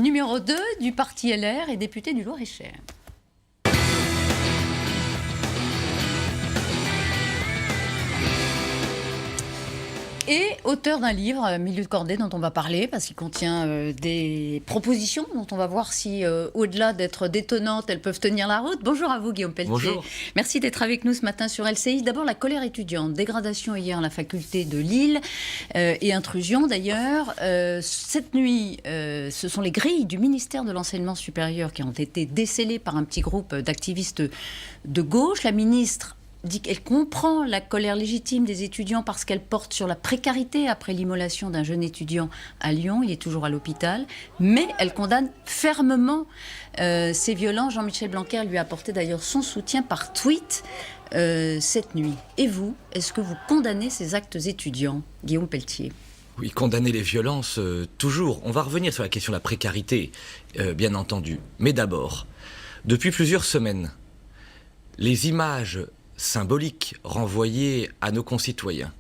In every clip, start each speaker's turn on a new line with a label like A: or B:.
A: numéro 2 du parti LR et député du Loir-et-Cher. Et auteur d'un livre, Milieu de cordée, dont on va parler, parce qu'il contient des propositions dont on va voir si, au-delà d'être détonnantes, elles peuvent tenir la route. Bonjour à vous, Guillaume Pelletier.
B: Bonjour.
A: Merci d'être avec nous ce matin sur LCI. D'abord, la colère étudiante. Dégradation hier à la faculté de Lille et intrusion d'ailleurs. Cette nuit, ce sont les grilles du ministère de l'Enseignement supérieur qui ont été décelées par un petit groupe d'activistes de gauche. La ministre dit qu'elle comprend la colère légitime des étudiants parce qu'elle porte sur la précarité après l'immolation d'un jeune étudiant à Lyon. Il est toujours à l'hôpital. Mais elle condamne fermement ces violences. Jean-Michel Blanquer lui a apporté d'ailleurs son soutien par tweet cette nuit. Et vous, est-ce que vous condamnez ces actes étudiants, Guillaume Pelletier ?
B: Oui, condamner les violences, toujours. On va revenir sur la question de la précarité, bien entendu. Mais d'abord, depuis plusieurs semaines, les images symbolique renvoyée à nos concitoyens.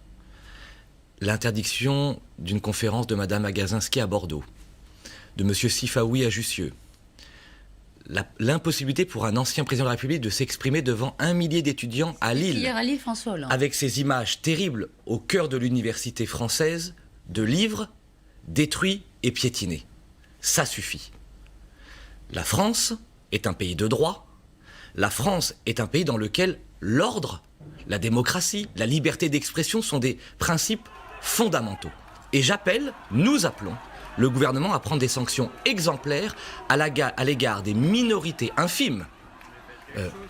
B: L'interdiction d'une conférence de Madame Agazinski à Bordeaux, de Monsieur Sifaoui à Jussieu, l'impossibilité pour un ancien président de la République de s'exprimer devant 1 millier d'étudiants à Lille.
A: Hier à Lille, François Hollande.
B: Avec ces images terribles au cœur de l'université française, de livres détruits et piétinés. Ça suffit. La France est un pays de droit. La France est un pays dans lequel l'ordre, la démocratie, la liberté d'expression sont des principes fondamentaux. Et nous appelons le gouvernement à prendre des sanctions exemplaires à l'égard des minorités infimes,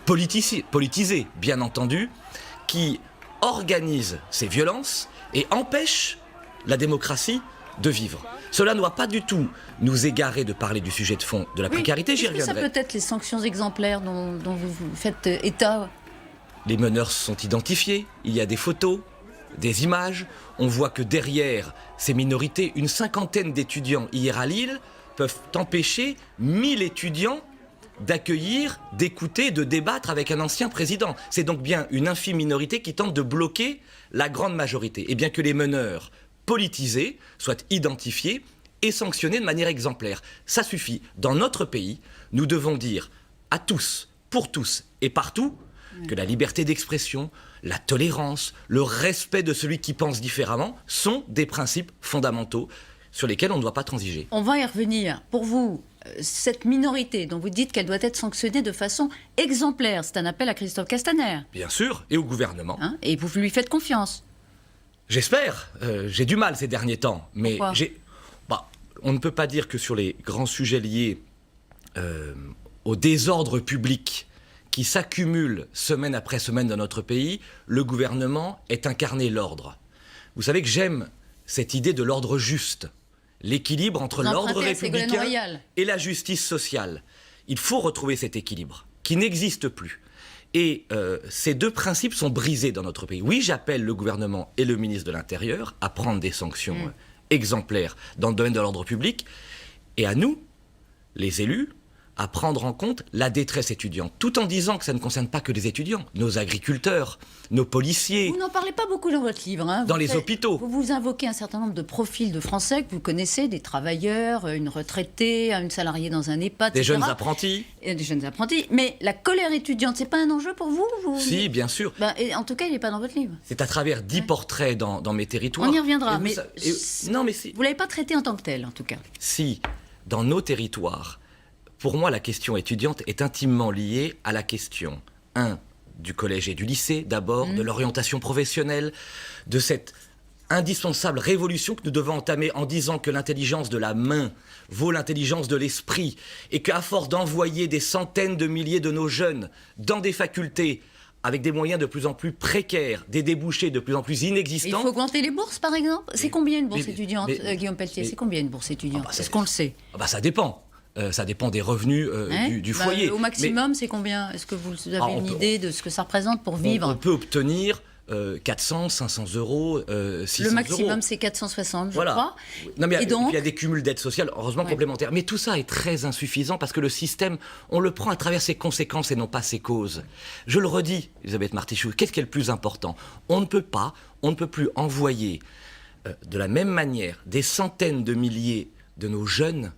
B: politisées bien entendu, qui organisent ces violences et empêchent la démocratie de vivre. Cela ne doit pas du tout nous égarer de parler du sujet de fond de la précarité, j'y reviendrai.
A: Est-ce que ça peut être les sanctions exemplaires dont vous faites état ?
B: Les meneurs sont identifiés, il y a des photos, des images. On voit que derrière ces minorités, une 50aine d'étudiants hier à Lille peuvent empêcher 1000 étudiants d'accueillir, d'écouter, de débattre avec un ancien président. C'est donc bien une infime minorité qui tente de bloquer la grande majorité. Et bien que les meneurs politisés soient identifiés et sanctionnés de manière exemplaire. Ça suffit. Dans notre pays, nous devons dire à tous, pour tous et partout, que la liberté d'expression, la tolérance, le respect de celui qui pense différemment sont des principes fondamentaux sur lesquels on ne doit pas transiger.
A: On va y revenir. Pour vous, cette minorité dont vous dites qu'elle doit être sanctionnée de façon exemplaire, c'est un appel à Christophe Castaner.
B: Bien sûr, et au gouvernement.
A: Et vous lui faites confiance.
B: J'espère. J'ai du mal ces derniers temps. Mais
A: pourquoi ?
B: On ne peut pas dire que sur les grands sujets liés au désordre public qui s'accumulent semaine après semaine dans notre pays, le gouvernement ait incarné l'ordre. Vous savez que j'aime cette idée de l'ordre juste, l'équilibre entre l'ordre républicain et la justice sociale. Il faut retrouver cet équilibre qui n'existe plus. Et ces deux principes sont brisés dans notre pays. Oui, j'appelle le gouvernement et le ministre de l'Intérieur à prendre des sanctions exemplaires dans le domaine de l'ordre public, et à nous, les élus, à prendre en compte la détresse étudiante, tout en disant que ça ne concerne pas que les étudiants, nos agriculteurs, nos policiers.
A: Vous n'en parlez pas beaucoup dans votre livre.
B: Dans les hôpitaux.
A: Vous invoquez un certain nombre de profils de Français que vous connaissez, des travailleurs, une retraitée, une salariée dans un EHPAD,
B: des
A: etc.
B: jeunes apprentis.
A: Et des jeunes apprentis. Mais la colère étudiante, c'est pas un enjeu pour vous,
B: Si, bien sûr.
A: Et en tout cas, il n'est pas dans votre livre.
B: C'est à travers 10 portraits dans mes territoires.
A: On y reviendra.
B: Vous
A: ne l'avez pas traité en tant que tel, en tout cas.
B: Si, dans nos territoires, pour moi, la question étudiante est intimement liée à la question, du collège et du lycée, d'abord, de l'orientation professionnelle, de cette indispensable révolution que nous devons entamer en disant que l'intelligence de la main vaut l'intelligence de l'esprit, et qu'à force d'envoyer des centaines de milliers de nos jeunes dans des facultés avec des moyens de plus en plus précaires, des débouchés de plus en plus inexistants...
A: Il faut augmenter les bourses, par exemple. C'est combien une bourse étudiante, Guillaume Pelletier ? C'est combien une bourse étudiante ? Est-ce qu'on le sait ?
B: Ça dépend. Ça dépend des revenus du foyer.
A: Au maximum, c'est combien ? Est-ce que vous avez une idée de ce que ça représente pour vivre ?
B: On peut obtenir 400, 500 euros, 600 euros.
A: Le maximum, c'est 460, je crois.
B: Non, mais
A: et donc,
B: il y a des cumuls d'aides sociales, heureusement complémentaires. Mais tout ça est très insuffisant parce que le système, on le prend à travers ses conséquences et non pas ses causes. Je le redis, Elisabeth Martichoux, qu'est-ce qui est le plus important ? On ne peut plus envoyer de la même manière des centaines de milliers de nos jeunes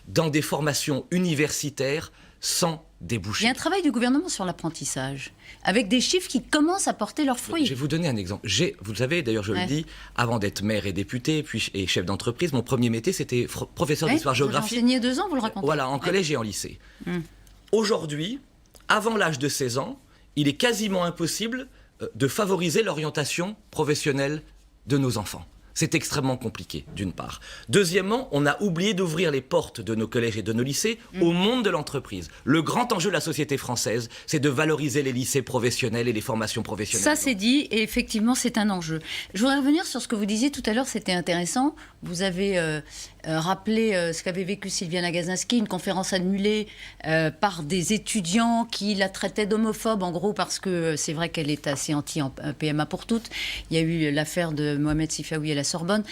B: dans des formations universitaires sans
A: Il y
B: débouché.
A: a un travail du gouvernement sur l'apprentissage, avec des chiffres qui commencent à porter leurs
B: Je
A: fruits.
B: vais vous donner un exemple. Vous le savez, d'ailleurs, je le dis, avant d'être maire et député, et chef d'entreprise, mon premier métier, c'était professeur d'histoire-géographie.
A: Vous enseigniez 2 ans, vous le racontez.
B: Voilà, en collège et en lycée. Aujourd'hui, avant l'âge de 16 ans, il est quasiment impossible de favoriser l'orientation professionnelle de nos enfants. C'est extrêmement compliqué, d'une part. Deuxièmement, on a oublié d'ouvrir les portes de nos collèges et de nos lycées au monde de l'entreprise. Le grand enjeu de la société française, c'est de valoriser les lycées professionnels et les formations professionnelles.
A: Ça, c'est dit, et effectivement, c'est un enjeu. Je voudrais revenir sur ce que vous disiez tout à l'heure, c'était intéressant. Vous avez rappelé ce qu'avait vécu Sylviane Agacinski, une conférence annulée par des étudiants qui la traitaient d'homophobe, en gros, parce que c'est vrai qu'elle est assez anti-PMA pour toutes. Il y a eu l'affaire de Mohamed Sifaoui à la Sorbonne.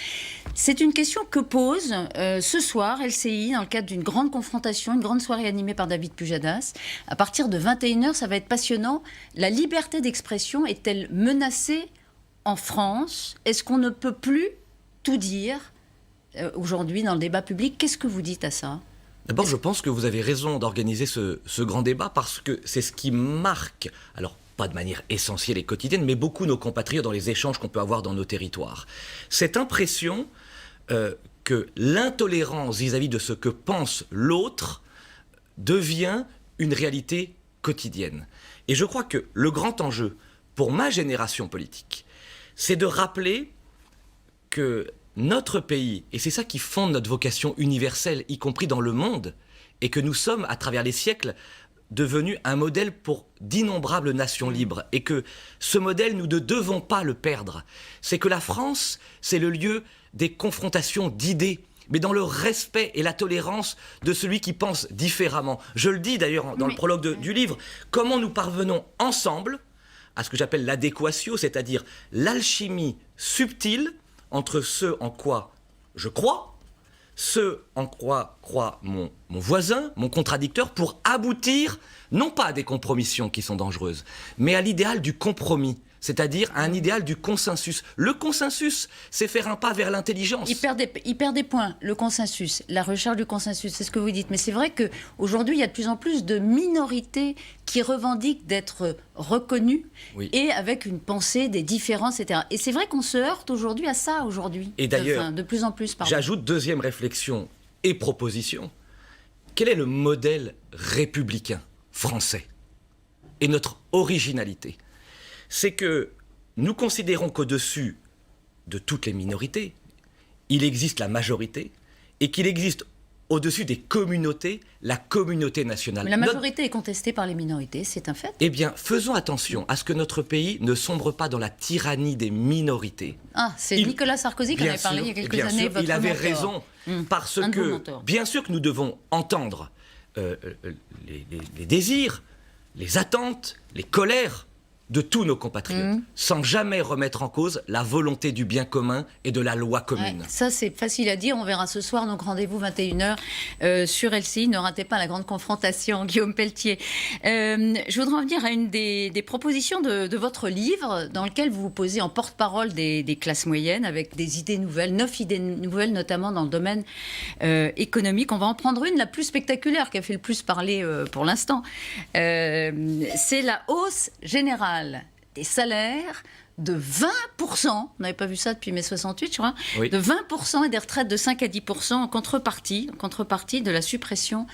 A: C'est une question que pose ce soir LCI, dans le cadre d'une grande confrontation, une grande soirée animée par David Pujadas. À partir de 21h, ça va être passionnant. La liberté d'expression est-elle menacée en France? Est-ce qu'on ne peut plus tout dire aujourd'hui dans le débat public? Qu'est-ce que vous dites à ça?
B: D'abord, je pense que vous avez raison d'organiser ce grand débat parce que c'est ce qui marque, alors pas de manière essentielle et quotidienne, mais beaucoup nos compatriotes dans les échanges qu'on peut avoir dans nos territoires. Cette impression que l'intolérance vis-à-vis de ce que pense l'autre devient une réalité quotidienne. Et je crois que le grand enjeu pour ma génération politique, c'est de rappeler que notre pays, et c'est ça qui fonde notre vocation universelle, y compris dans le monde, et que nous sommes, à travers les siècles, devenus un modèle pour d'innombrables nations libres, et que ce modèle, nous ne devons pas le perdre. C'est que la France, c'est le lieu des confrontations d'idées, mais dans le respect et la tolérance de celui qui pense différemment. Je le dis d'ailleurs dans le prologue du livre, comment nous parvenons ensemble à ce que j'appelle l'adéquatio, c'est-à-dire l'alchimie subtile entre ce en quoi je crois, ce en quoi croit mon voisin, mon contradicteur, pour aboutir non pas à des compromissions qui sont dangereuses, mais à l'idéal du compromis, c'est-à-dire à un idéal du consensus. Le consensus, c'est faire un pas vers l'intelligence.
A: Il perd des points, le consensus, la recherche du consensus, c'est ce que vous dites. Mais c'est vrai qu'aujourd'hui, il y a de plus en plus de minorités qui revendiquent d'être reconnues et avec une pensée des différences, etc. Et c'est vrai qu'on se heurte aujourd'hui à ça, aujourd'hui.
B: Et d'ailleurs,
A: de plus en plus,
B: j'ajoute deuxième réflexion et proposition. Quel est le modèle républicain français et notre originalité? C'est que nous considérons qu'au-dessus de toutes les minorités, il existe la majorité et qu'il existe au-dessus des communautés, la communauté nationale.
A: Mais la majorité est contestée par les minorités, c'est un fait.
B: Eh bien, faisons attention à ce que notre pays ne sombre pas dans la tyrannie des minorités.
A: Ah, c'est Nicolas Sarkozy qui en avait parlé il y a quelques années.
B: Sûr, il avait raison, parce que, bien sûr que nous devons entendre les désirs, les attentes, les colères de tous nos compatriotes, sans jamais remettre en cause la volonté du bien commun et de la loi commune.
A: Ouais, ça, c'est facile à dire. On verra ce soir, donc rendez-vous 21h sur LCI. Ne ratez pas la grande confrontation, Guillaume Pelletier. Je voudrais en venir à une des propositions de votre livre, dans lequel vous vous posez en porte-parole des classes moyennes, avec des idées nouvelles, 9 idées nouvelles, notamment dans le domaine économique. On va en prendre une, la plus spectaculaire, qui a fait le plus parler pour l'instant. C'est la hausse générale des salaires de 20%, on n'avait pas vu ça depuis mai 68, je crois, de 20% et des retraites de 5 à 10% en contrepartie de la suppression.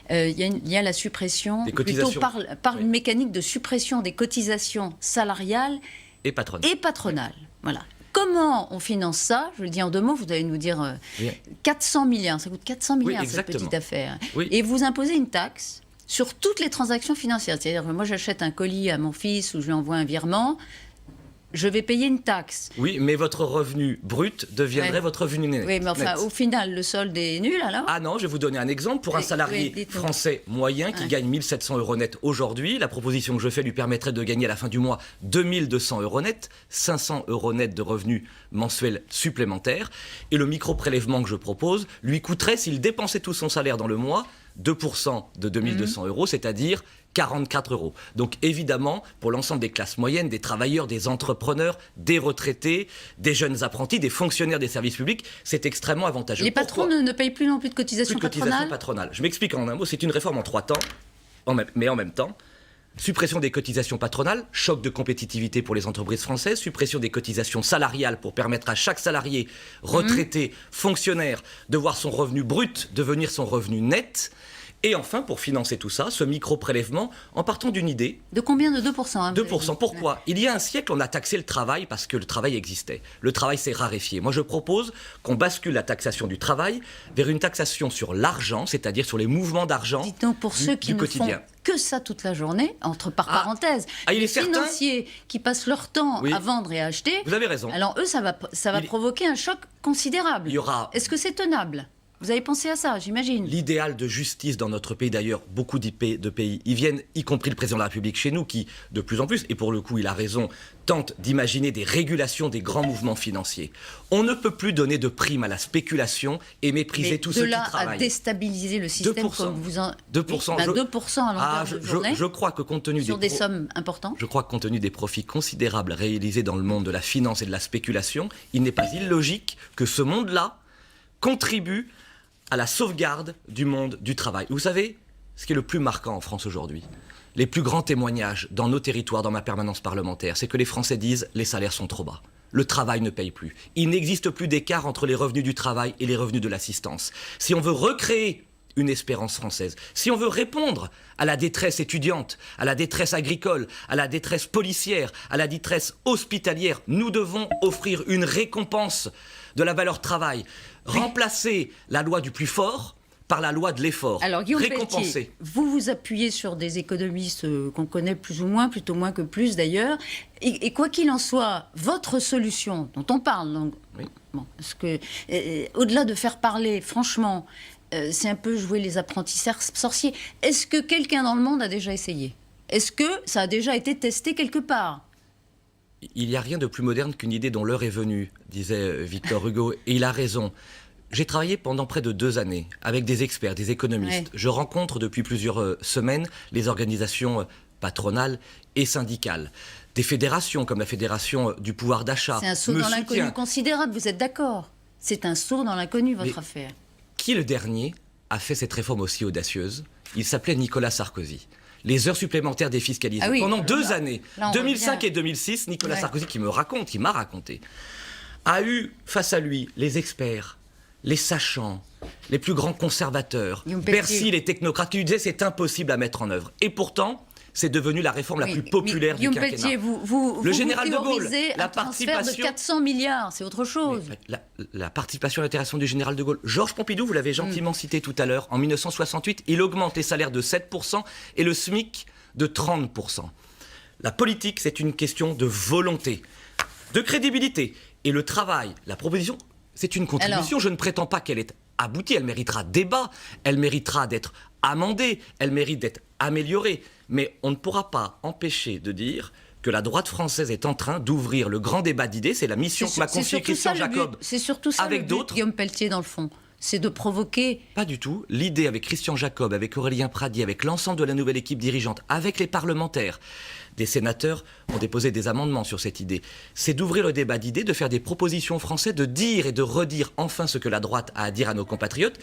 A: Il y a la suppression, plutôt par une mécanique de suppression des cotisations salariales et patronales. Voilà. Comment on finance ça? Je le dis en 2 mots, vous allez nous dire 400 milliards, ça coûte 400 milliards cette petite affaire. Et vous imposez une taxe sur toutes les transactions financières. C'est-à-dire que moi, j'achète un colis à mon fils ou je lui envoie un virement, je vais payer une taxe.
B: Oui, mais votre revenu brut deviendrait votre revenu net.
A: Oui, mais enfin, au final, le solde est nul, alors?
B: Ah non, je vais vous donner un exemple. Pour un salarié français moyen qui gagne 1 700 € net aujourd'hui, la proposition que je fais lui permettrait de gagner à la fin du mois 2 200 € net, 500 € net de revenus mensuels supplémentaires. Et le micro-prélèvement que je propose lui coûterait, s'il dépensait tout son salaire dans le mois, 2% de 2200 euros, c'est-à-dire 44 euros. Donc évidemment, pour l'ensemble des classes moyennes, des travailleurs, des entrepreneurs, des retraités, des jeunes apprentis, des fonctionnaires des services publics, c'est extrêmement avantageux.
A: Les patrons ne payent plus non plus de cotisations
B: patronales. Je m'explique en un mot, c'est une réforme en 3 temps, mais en même temps. Suppression des cotisations patronales, choc de compétitivité pour les entreprises françaises, suppression des cotisations salariales pour permettre à chaque salarié, retraité, fonctionnaire, de voir son revenu brut devenir son revenu net. Et enfin, pour financer tout ça, ce micro-prélèvement en partant d'une idée.
A: De combien? De 2%,
B: 2%. Pourquoi? Il y a un siècle, on a taxé le travail parce que le travail existait. Le travail s'est raréfié. Moi, je propose qu'on bascule la taxation du travail vers une taxation sur l'argent, c'est-à-dire sur les mouvements d'argent
A: Dites donc, pour ceux qui ne font que ça toute la journée, par parenthèses, les financiers qui passent leur temps à vendre et à acheter,
B: vous avez raison.
A: Alors eux, ça va provoquer un choc considérable. Est-ce que c'est tenable? Vous avez pensé à ça, j'imagine.
B: L'idéal de justice dans notre pays, d'ailleurs, beaucoup de pays y viennent, y compris le président de la République chez nous, qui, de plus en plus, et pour le coup, il a raison, tente d'imaginer des régulations des grands mouvements financiers. On ne peut plus donner de primes à la spéculation et mépriser tous ceux qui travaillent.
A: De là à déstabiliser le système
B: 2%.
A: comme vous en...
B: 2%.
A: 2% à longueur de journée.
B: Je crois que compte tenu
A: sur des sommes importantes.
B: Je crois que compte tenu des profits considérables réalisés dans le monde de la finance et de la spéculation, il n'est pas illogique que ce monde-là contribue à la sauvegarde du monde du travail. Vous savez, ce qui est le plus marquant en France aujourd'hui, les plus grands témoignages dans nos territoires, dans ma permanence parlementaire, c'est que les Français disent « les salaires sont trop bas ». Le travail ne paye plus. Il n'existe plus d'écart entre les revenus du travail et les revenus de l'assistance. Si on veut recréer une espérance française, si on veut répondre à la détresse étudiante, à la détresse agricole, à la détresse policière, à la détresse hospitalière, nous devons offrir une récompense de la valeur travail. Remplacer la loi du plus fort par la loi de l'effort.
A: Alors Guillaume Pelletier, vous vous appuyez sur des économistes qu'on connaît plus ou moins, plutôt moins que plus d'ailleurs, et quoi qu'il en soit, votre solution dont on parle, donc, parce que au-delà de faire parler, franchement, c'est un peu jouer les apprentis sorciers. Est-ce que quelqu'un dans le monde a déjà essayé? Est-ce que ça a déjà été testé quelque part?
B: Il n'y a rien de plus moderne qu'une idée dont l'heure est venue, disait Victor Hugo, et il a raison. J'ai travaillé pendant près de 2 années avec des experts, des économistes. Je rencontre depuis plusieurs semaines les organisations patronales et syndicales. Des fédérations comme la Fédération du pouvoir d'achat.
A: C'est un saut dans l'inconnu considérable, vous êtes d'accord? C'est un saut dans l'inconnu, votre affaire.
B: Qui le dernier a fait cette réforme aussi audacieuse? Il s'appelait Nicolas Sarkozy. Les heures supplémentaires défiscalisées. Pendant 2 années, 2005 et 2006, Nicolas Sarkozy, qui m'a raconté, a eu face à lui les experts, les sachants, les plus grands conservateurs, Bercy, les technocrates, qui lui disaient c'est impossible à mettre en œuvre. Et pourtant, c'est devenu la réforme la plus populaire du quinquennat.
A: Guillaume Pelletier,
B: le général de Gaulle,
A: la participation de 400 milliards, c'est autre chose.
B: La participation à l'intégration du général de Gaulle. Georges Pompidou, vous l'avez gentiment cité tout à l'heure, en 1968, il augmente les salaires de 7% et le SMIC de 30%. La politique, c'est une question de volonté, de crédibilité. Et le travail, la proposition, c'est une contribution. Je ne prétends pas qu'elle est aboutie, elle méritera débat, elle méritera d'être amendée, elle mérite d'être améliorée. Mais on ne pourra pas empêcher de dire que la droite française est en train d'ouvrir le grand débat d'idées. C'est la mission que m'a confiée Christian Jacob.
A: C'est surtout ça avec d'autres. Guillaume Pelletier, dans le fond. C'est de provoquer...
B: Pas du tout. L'idée avec Christian Jacob, avec Aurélien Pradier, avec l'ensemble de la nouvelle équipe dirigeante, avec les parlementaires, des sénateurs ont déposé des amendements sur cette idée. C'est d'ouvrir le débat d'idées, de faire des propositions aux Français, de dire et de redire enfin ce que la droite a à dire à nos compatriotes.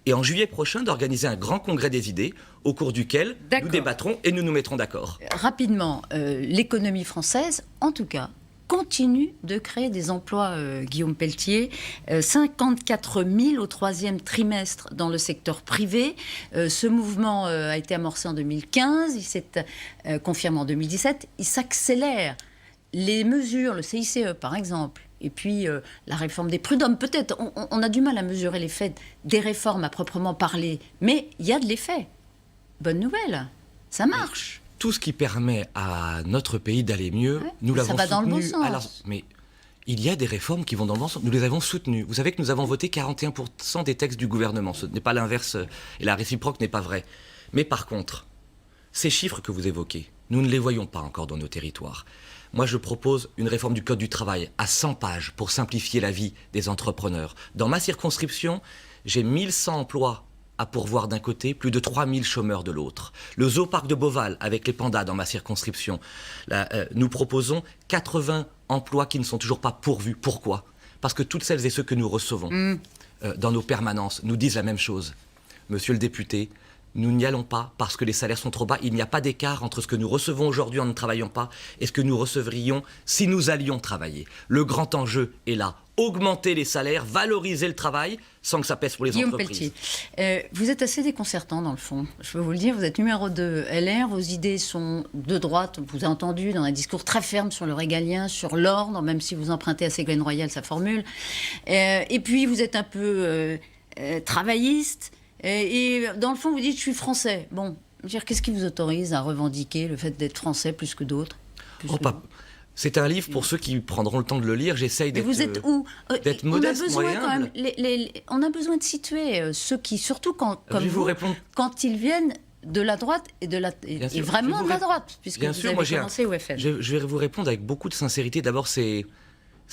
B: Et en juillet prochain, d'organiser un grand congrès des idées au cours duquel nous débattrons et nous nous mettrons d'accord.
A: Rapidement, l'économie française, en tout cas, continue de créer des emplois, Guillaume Pelletier. 54 000 au 3e trimestre dans le secteur privé. Ce mouvement a été amorcé en 2015, il s'est confirmé en 2017. Il s'accélère. Les mesures, le CICE par exemple, et puis la réforme des prud'hommes, peut-être, on a du mal à mesurer l'effet des réformes à proprement parler, mais il y a de l'effet. Bonne nouvelle, ça marche.
B: Tout ce qui permet à notre pays d'aller mieux, nous l'avons soutenu.
A: Ça va dans le bon sens.
B: Mais il y a des réformes qui vont dans le bon sens. Nous les avons soutenues. Vous savez que nous avons voté 41% des textes du gouvernement. Ce n'est pas l'inverse, et la réciproque n'est pas vraie. Mais par contre, ces chiffres que vous évoquez, nous ne les voyons pas encore dans nos territoires. Moi, je propose une réforme du Code du travail à 100 pages pour simplifier la vie des entrepreneurs. Dans ma circonscription, j'ai 1100 emplois à pourvoir d'un côté, plus de 3000 chômeurs de l'autre. Le zooparc de Beauval, avec les pandas dans ma circonscription, nous proposons 80 emplois qui ne sont toujours pas pourvus. Pourquoi ? Parce que toutes celles et ceux que nous recevons dans nos permanences nous disent la même chose. Monsieur le député, nous n'y allons pas parce que les salaires sont trop bas. Il n'y a pas d'écart entre ce que nous recevons aujourd'hui en ne travaillant pas et ce que nous recevrions si nous allions travailler. Le grand enjeu est là. Augmenter les salaires, valoriser le travail sans que ça pèse pour les
A: Guillaume
B: entreprises.
A: Pelletier, vous êtes assez déconcertant dans le fond. Je peux vous le dire, vous êtes numéro 2 LR, vos idées sont de droite, on vous a entendu dans un discours très ferme sur le régalien, sur l'ordre, même si vous empruntez à Ségolène Royal sa formule. Et puis vous êtes un peu travailliste, et dans le fond vous dites je suis français. Bon, je veux dire, qu'est-ce qui vous autorise à revendiquer le fait d'être français plus que d'autres ?
B: C'est un livre pour ceux qui prendront le temps de le lire. J'essaye d'être modeste, moyen, humble.
A: On a besoin de situer ceux qui, surtout quand ils viennent de la droite et vraiment de la droite, puisque
B: bien
A: vous
B: sûr,
A: avez commencé au FN.
B: Je vais vous répondre avec beaucoup de sincérité. D'abord, c'est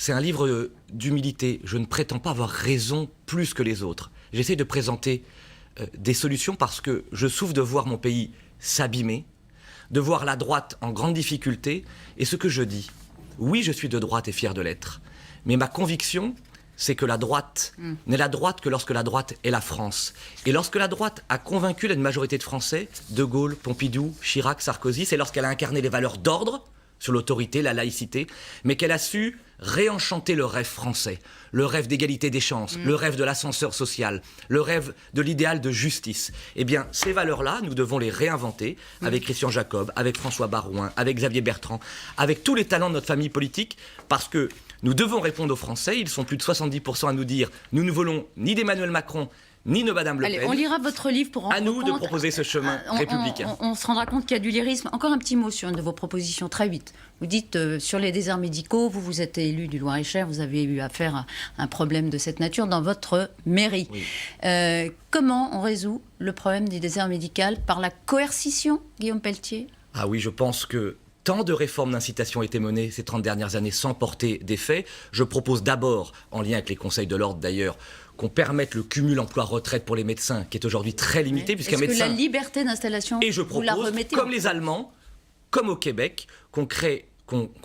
B: un livre d'humilité. Je ne prétends pas avoir raison plus que les autres. J'essaie de présenter des solutions parce que je souffre de voir mon pays s'abîmer, de voir la droite en grande difficulté. Et ce que je dis, oui, je suis de droite et fier de l'être, mais ma conviction, c'est que la droite n'est la droite que lorsque la droite est la France. Et lorsque la droite a convaincu une majorité de Français, De Gaulle, Pompidou, Chirac, Sarkozy, c'est lorsqu'elle a incarné les valeurs d'ordre, sur l'autorité, la laïcité, mais qu'elle a su réenchanter le rêve français, le rêve d'égalité des chances, le rêve de l'ascenseur social, le rêve de l'idéal de justice. Eh bien, ces valeurs-là, nous devons les réinventer avec Christian Jacob, avec François Baroin, avec Xavier Bertrand, avec tous les talents de notre famille politique, parce que nous devons répondre aux Français. Ils sont plus de 70% à nous dire « Nous ne voulons ni d'Emmanuel Macron, ni de Madame Le Pen ».
A: On lira votre livre pour rendre
B: compte. À nous
A: de
B: proposer ce chemin républicain.
A: On se rendra compte qu'il y a du lyrisme. Encore un petit mot sur une de vos propositions, très vite. Vous dites, sur les déserts médicaux, vous êtes élu du Loir-et-Cher, vous avez eu affaire à un problème de cette nature dans votre mairie.
B: Oui.
A: Comment on résout le problème du désert médical ? Par la coercition, Guillaume Pelletier ?
B: Ah oui, je pense que tant de réformes d'incitation ont été menées ces 30 dernières années sans porter d'effet. Je propose d'abord, en lien avec les conseils de l'ordre d'ailleurs, qu'on permette le cumul emploi-retraite pour les médecins, qui est aujourd'hui très limité, puisqu'un médecin...
A: Est-ce que la liberté d'installation,
B: et je propose, comme les Allemands, comme au Québec, qu'on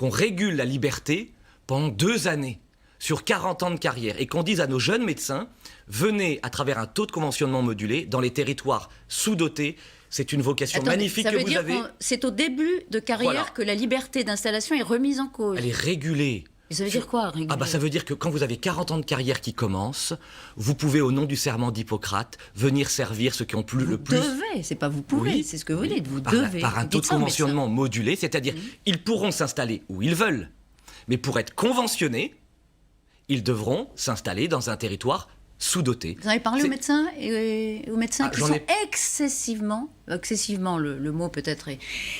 B: régule la liberté pendant 2 années, sur 40 ans de carrière, et qu'on dise à nos jeunes médecins, venez à travers un taux de conventionnement modulé dans les territoires sous-dotés. C'est une vocation magnifique que vous avez.
A: C'est au début de carrière que la liberté d'installation est remise en cause.
B: Elle est régulée.
A: Et ça veut dire quoi, régulier ?
B: Ça veut dire que quand vous avez 40 ans de carrière qui commencent, vous pouvez, au nom du serment d'Hippocrate, venir servir ceux qui ont le plus...
A: Vous devez, c'est pas vous pouvez, c'est ce que vous dites, vous devez.
B: Par un taux de conventionnement modulé, c'est-à-dire ils pourront s'installer où ils veulent, mais pour être conventionnés, ils devront s'installer dans un territoire sous-doté.
A: Vous avez parlé aux médecins qui sont excessivement, le mot peut-être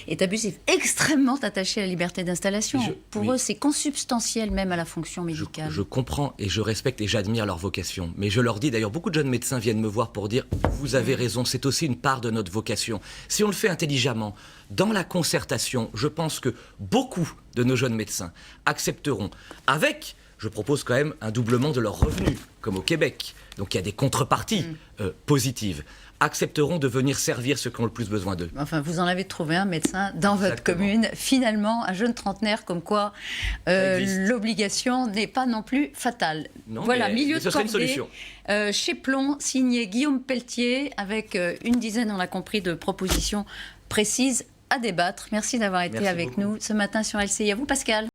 A: est abusif, extrêmement attachés à la liberté d'installation. Pour eux, c'est consubstantiel même à la fonction médicale.
B: Je comprends et je respecte et j'admire leur vocation. Mais je leur dis, d'ailleurs, beaucoup de jeunes médecins viennent me voir pour dire « Vous avez raison, c'est aussi une part de notre vocation ». Si on le fait intelligemment, dans la concertation, je pense que beaucoup de nos jeunes médecins accepteront avec... Je propose quand même un doublement de leurs revenus, comme au Québec. Donc il y a des contreparties positives. Accepteront de venir servir ceux qui ont le plus besoin d'eux.
A: Enfin, vous en avez trouvé un médecin dans votre commune. Finalement, un jeune trentenaire comme quoi l'obligation n'est pas non plus fatale.
B: Non,
A: voilà, milieu
B: de cordée,
A: chez Plon, signé Guillaume Pelletier, avec une dizaine, on l'a compris, de propositions précises à débattre. Merci d'avoir été avec nous ce matin sur LCI. À vous, Pascal.